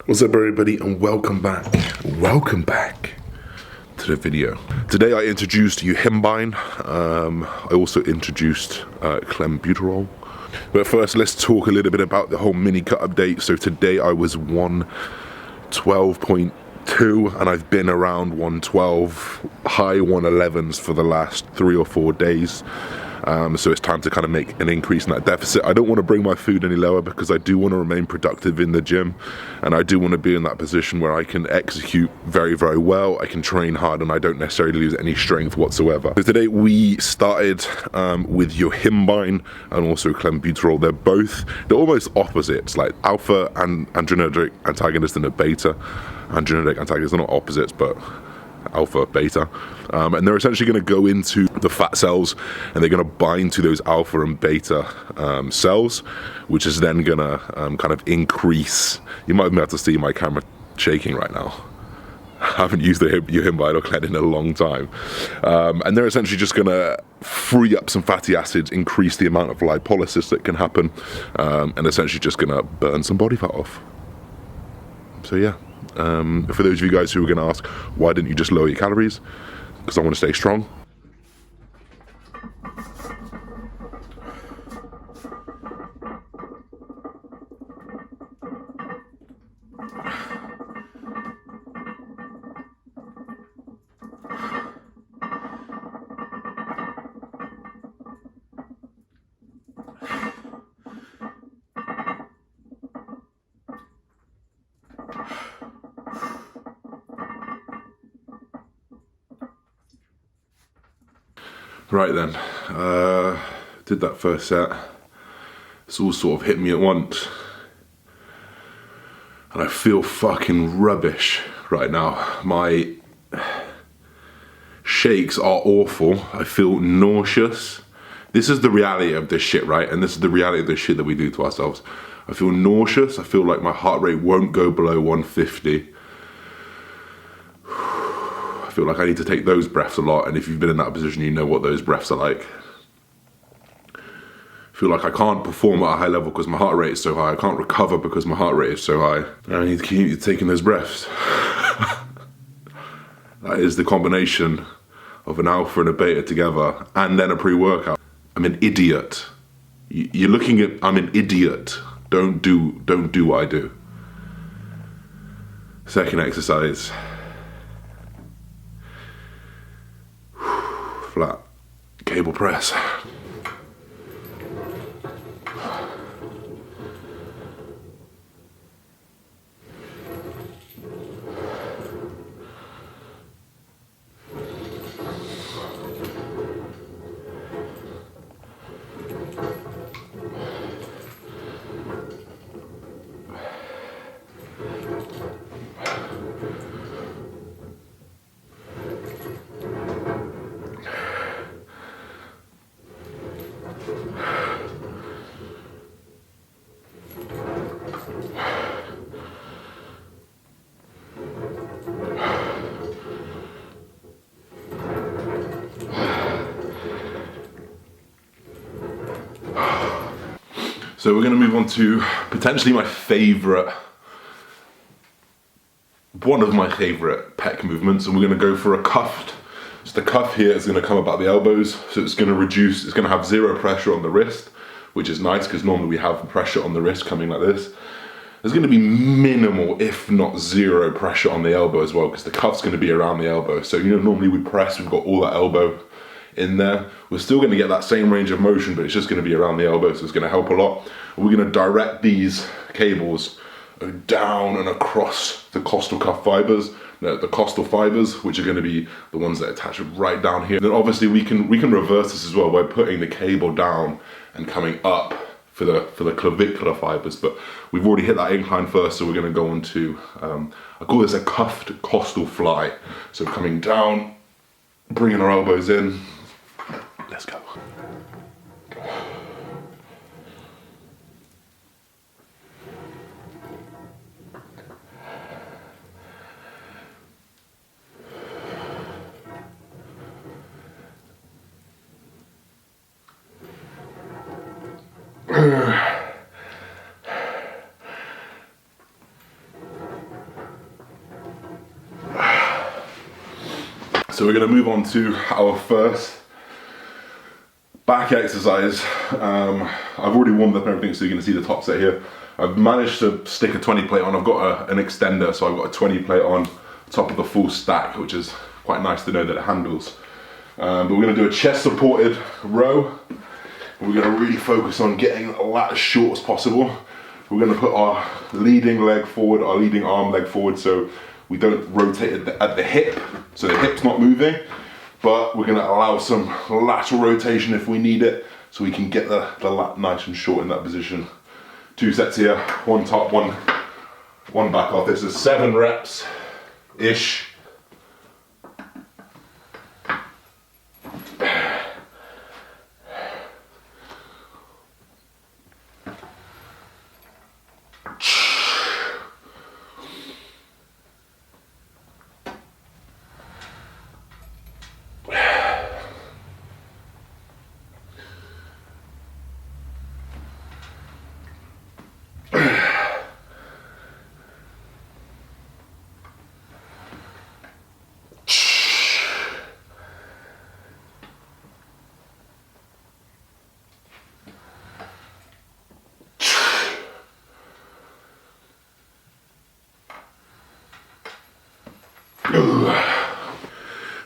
What's up everybody and welcome back to the video. Today I introduced Unilateral. I also introduced clenbuterol. But first let's talk a little bit about the whole mini cut update. So today I was 112.2 and I've been around 112, high 111s for the last 3 or 4 days. So it's time to kind of make an increase in that deficit. I don't want to bring my food any lower because I do want to remain productive in the gym, and I do want to be in that position where I can execute very, very well. I can train hard and I don't necessarily lose any strength whatsoever. So today we started with yohimbine and also clenbuterol. They're almost opposites, like alpha and adrenergic antagonist and a beta adrenergic antagonist. They're not opposites, but alpha, beta, and they're essentially going to go into the fat cells and they're going to bind to those alpha and beta cells, which is then going to kind of increase. You might be able to see my camera shaking right now. I haven't used the yohimbine or clen in a long time, and they're essentially just going to free up some fatty acids, increase the amount of lipolysis that can happen, and essentially just going to burn some body fat off. So yeah. For those of you guys who are going to ask, why didn't you just lower your calories? Because I want to stay strong. Right then, did that first set. It's all sort of hit me at once. And I feel fucking rubbish right now. My shakes are awful. I feel nauseous. This is the reality of this shit, right? And this is the reality of this shit that we do to ourselves. I feel nauseous. I feel like my heart rate won't go below 150. I feel like I need to take those breaths a lot, and if you've been in that position, you know what those breaths are like. I feel like I can't perform at a high level because my heart rate is so high. I can't recover because my heart rate is so high. And I need to keep taking those breaths. That is the combination of an alpha and a beta together, and then a pre-workout. I'm an idiot. You're looking at, I'm an idiot. Don't do what I do. Second exercise. Flat cable press. So we're going to move on to potentially my favourite, one of my favourite pec movements, and we're going to go for a cuffed. So the cuff here is going to come about the elbows, so it's going to reduce, it's going to have zero pressure on the wrist, which is nice because normally we have pressure on the wrist coming like this. There's going to be minimal, if not zero, pressure on the elbow as well, because the cuff's going to be around the elbow. So you know, normally we press, we've got all that elbow in there. We're still going to get that same range of motion, but it's just going to be around the elbow, so it's going to help a lot. We're going to direct these cables down and across the costal cuff fibers, the costal fibers, which are going to be the ones that attach right down here. And then obviously we can reverse this as well by putting the cable down and coming up for the clavicular fibers, but we've already hit that incline first, so we're going to go on to I call this a cuffed costal fly. So coming down, bringing our elbows in. Let's go. So we're going to move on to our first back exercise. I've already warmed up and everything, so you're going to see the top set here. I've managed to stick a 20 plate on. I've got an extender, so I've got a 20 plate on top of the full stack, which is quite nice to know that it handles. But we're going to do a chest supported row. We're going to really focus on getting a lat as short as possible. We're going to put our leading leg forward, our leading arm leg forward, so we don't rotate at the hip, so the hip's not moving, but we're going to allow some lateral rotation if we need it, so we can get the lat nice and short in that position. 2 sets here, 1 top, one back off. This is 7 reps-ish.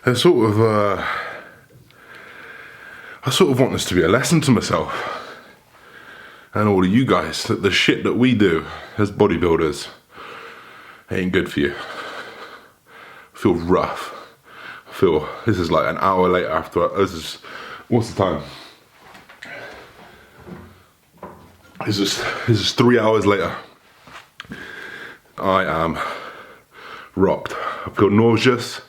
I sort of want this to be a lesson to myself and all of you guys that the shit that we do as bodybuilders ain't good for you. I feel rough. I feel this is like an hour later after what's the time? This is 3 hours later. I am rocked. I feel nauseous.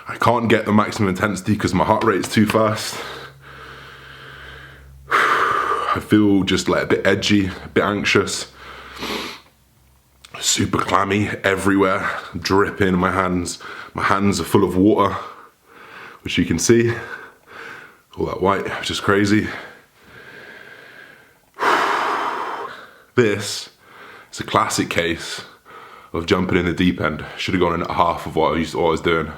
I can't get the maximum intensity because my heart rate is too fast. I feel just like a bit edgy, a bit anxious. Super clammy everywhere, dripping my hands. My hands are full of water, which you can see. All that white, which is crazy. This is a classic case of jumping in the deep end. Should have gone in at half of what I was doing.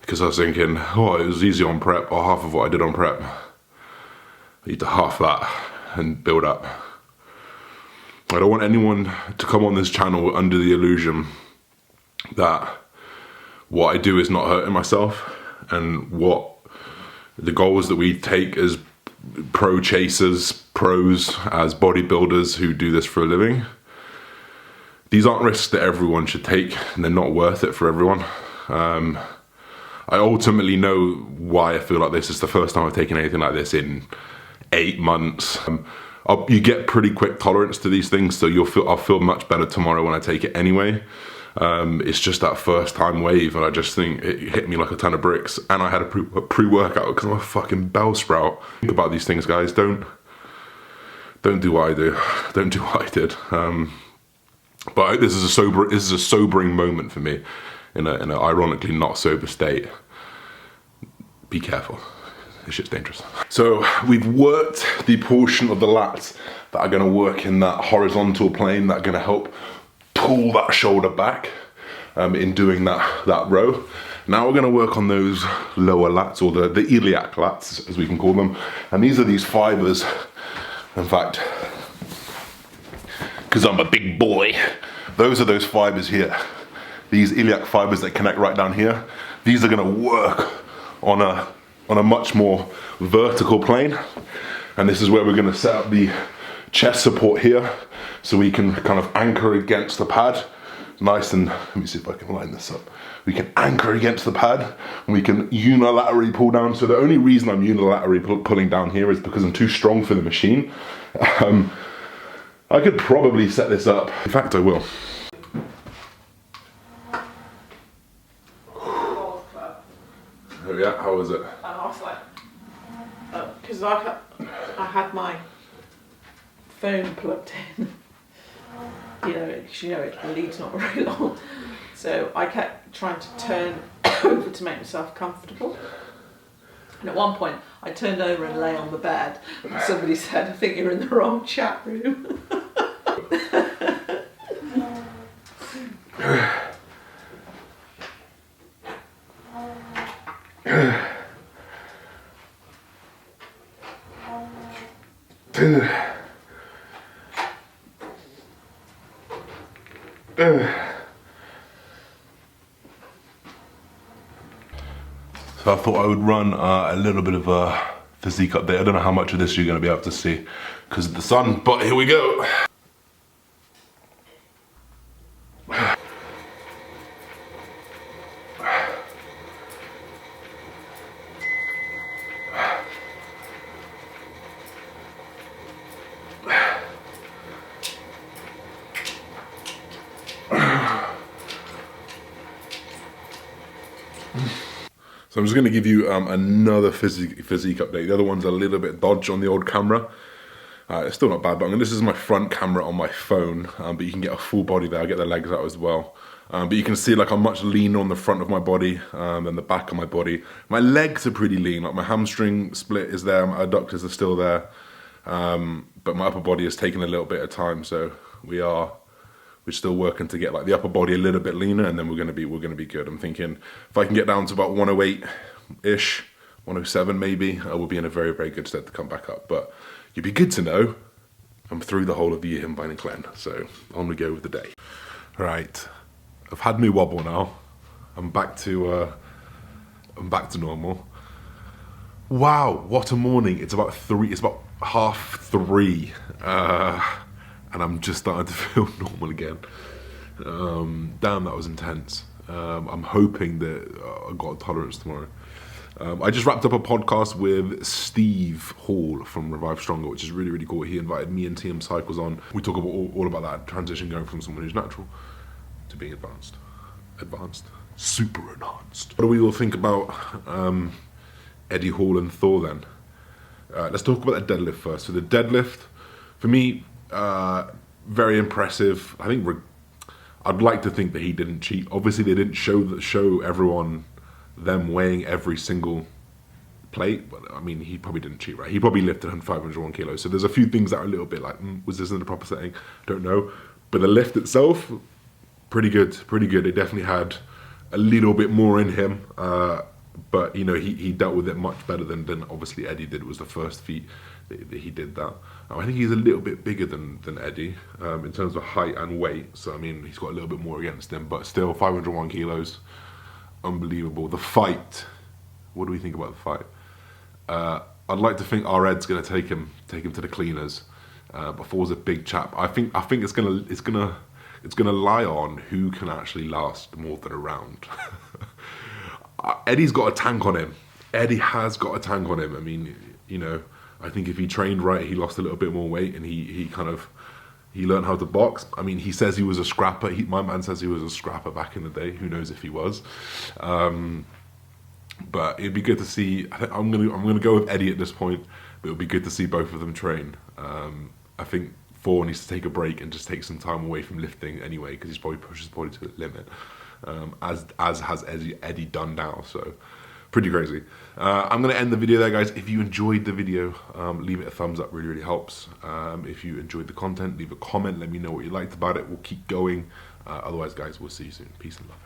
Because I was thinking, oh, it was easy on prep, or half of what I did on prep. I need to half that and build up. I don't want anyone to come on this channel under the illusion that what I do is not hurting myself, and what the goals that we take as pro chasers, pros, as bodybuilders who do this for a living. These aren't risks that everyone should take, and they're not worth it for everyone. I ultimately know why I feel like this. It's the first time I've taken anything like this in 8 months. You get pretty quick tolerance to these things, so I'll feel much better tomorrow when I take it anyway. It's just that first time wave, and I just think it hit me like a ton of bricks. And I had a pre-workout because I'm a fucking bell sprout. Think about these things, guys. Don't do what I do. Don't do what I did. But this is a sobering moment for me. In an ironically not sober state. Be careful, this shit's dangerous. So we've worked the portion of the lats that are gonna work in that horizontal plane, that are gonna help pull that shoulder back in doing that row. Now we're gonna work on those lower lats, or the iliac lats, as we can call them. And these are these fibers, in fact, because I'm a big boy, those are those fibers here. These iliac fibers that connect right down here, these are gonna work on a much more vertical plane. And this is where we're gonna set up the chest support here, so we can kind of anchor against the pad. Nice, and let me see if I can line this up. We can anchor against the pad, and we can unilaterally pull down. So the only reason I'm unilaterally pulling down here is because I'm too strong for the machine. I could probably set this up. In fact, I will. Oh yeah, how was it? I was like, because I had my phone plugged in, because the lead's not very long, so I kept trying to turn over to make myself comfortable. And at one point, I turned over and lay on the bed, and somebody said, "I think you're in the wrong chat room." So I thought I would run a little bit of a physique update. I don't know how much of this you're going to be able to see because of the sun, but here we go. So I'm just going to give you another physique update. The other one's a little bit dodgy on the old camera. It's still not bad, but this is my front camera on my phone, but you can get a full body there. I get the legs out as well. But you can see like I'm much leaner on the front of my body than the back of my body. My legs are pretty lean, like my hamstring split is there, my adductors are still there. But my upper body has taken a little bit of time, so we're still working to get like the upper body a little bit leaner, and then we're gonna be good. I'm thinking if I can get down to about 108-ish, 107 maybe, I will be in a very, very good stead to come back up. But you'd be good to know I'm through the whole of the year in Vine and Glen, so on we go with the day. Right, I've had my wobble now. I'm back to normal. Wow, what a morning! It's about 3:30, and I'm just starting to feel normal again. Damn, that was intense. I'm hoping that I got a tolerance tomorrow. I just wrapped up a podcast with Steve Hall from Revive Stronger, which is really, really cool. He invited me and TM Cycles on. We talk about all about that transition going from someone who's natural to being advanced, super enhanced. What do we all think about Eddie Hall and Thor then? Let's talk about the deadlift first. So the deadlift, for me, very impressive. I think I'd like to think that he didn't cheat. Obviously, they didn't show everyone them weighing every single plate, but I mean, he probably didn't cheat, right? He probably lifted 501 kilos. So there's a few things that are a little bit like, was this in the proper setting? Don't know. But the lift itself, pretty good. It definitely had a little bit more in him, but you know, he dealt with it much better than obviously Eddie did. It was the first feat that he did that. I think he's a little bit bigger than Eddie in terms of height and weight. So I mean, he's got a little bit more against him, but still 501 kilos, unbelievable. The fight, what do we think about the fight? I'd like to think our Ed's gonna take him to the cleaners. But Thor's a big chap. I think it's gonna lie on who can actually last more than a round. Eddie's got a tank on him. Eddie has got a tank on him. I mean, you know, I think if he trained right, he lost a little bit more weight, and he learned how to box. I mean, he says he was a scrapper. My man says he was a scrapper back in the day. Who knows if he was? But it'd be good to see. I'm gonna go with Eddie at this point. But it'd be good to see both of them train. I think Thor needs to take a break and just take some time away from lifting anyway, because he's probably pushed his body to the limit, as has Eddie done now. So pretty crazy. I'm going to end the video there, guys. If you enjoyed the video, leave it a thumbs up. Really, really helps. If you enjoyed the content, leave a comment. Let me know what you liked about it. We'll keep going. Otherwise, guys, we'll see you soon. Peace and love.